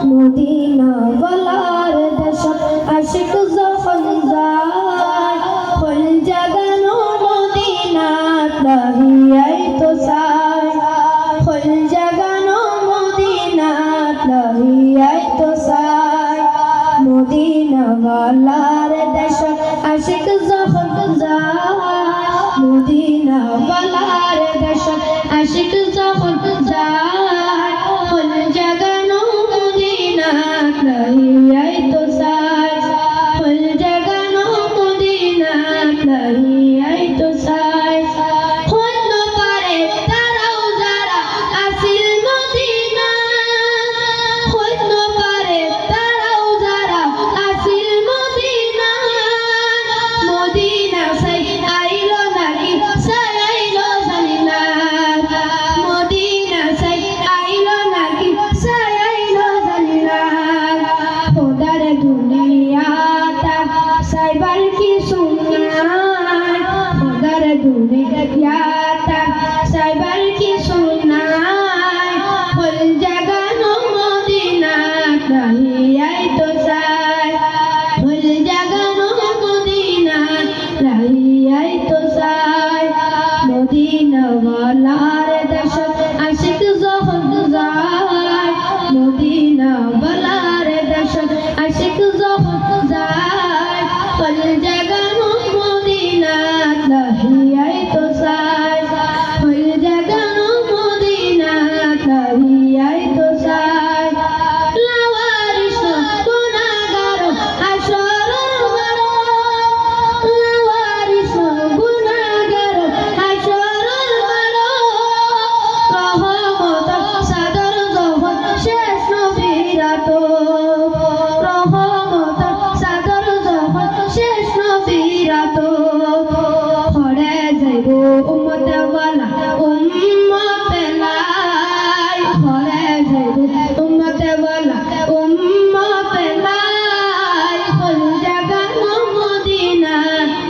Medina বলার দেশ আশিক যখন যায় হল জাগানো মদিনা লাহিয়াই তো চাই হল জাগানো মদিনা লাহিয়াই তো চাই মদিনা বলার দেশ আশিক যখন যায় মদিনা বলার দেশ আশিক যখন যায় হল জাগানো মদিনা লাহিয়াই তো চাই হল জাগানো মদিনা লাহিয়াই তো চাই হইল পারে তারাও যারা আসিল মদিনা হইল পারে তারাও যারা আসিল মদিনা মদিনা সাই আইলো নাকি সাই আইলো জানি না মদিনা সাই আইলো নাকি সাই আইলো জানি না খোদার দুনিয়াটা সাইবার কি সুনাই খোদার দুনিয়াটা সাইবার কি সুনাই হল জাগানো মদিনা লাহিয়াই তো চাই হল জাগানো মদিনা লাহিয়াই তো চাই মদিনা ওয়ালার দেশ আশিক যখন যায় মদিনা ওয়ালার দেশ আশিক যখন যায় হল জাগানো মদিনা লাহিয়াই তো চাই হল জাগানো মদিনা লাহিয়াই তো চাই লাওয়ারিস গুনাহগার হাসরের বারো লাওয়ারিস গুনাহগার হাসরের বারো রহমত সাদর যখন শেষ নবীরাত রহমত সাদর যখন শেষ নবীরাত হরে যাইব উম্মতে ওয়ালা উম্মতে লাই হরে যাইব উম্মতে ওয়ালা উম্মতে লাই হল জাগানো মদিনা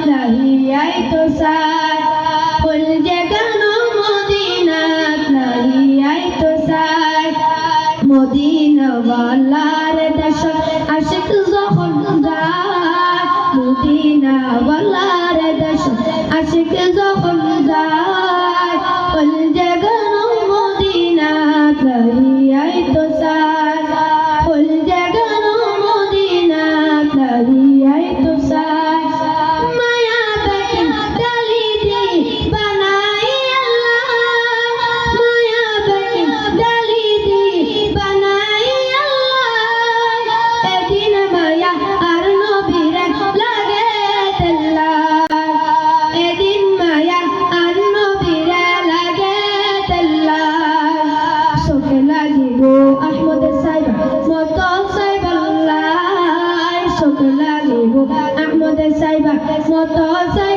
লাহিয়াই তো চাই হল জাগানো মদিনা লাহিয়াই তো চাই মদিনা ওয়ালার দেশ আশিক যখন যায় মদিনা ওয়ালার দেশ আশিক যখন যায় হল জাগানো মদিনা লাহিয়াই তো চাই হল জাগানো মদিনা লাহিয়াই তো চাই মায়া বেকিন ডালি দি বানাই আল্লাহ মায়া বেকিন ডালি দি বানাই আল্লাহ এদিন মায়া আর নবীরে লাগে তেল্লা এদিন মায়া আর নবীরে লাগে তেল্লা চোখে লাগিব আহমদ সাইবা মতো সাইবাল্লাহ চোখে লাগিব আহমদ সাইবা মতো সাইবা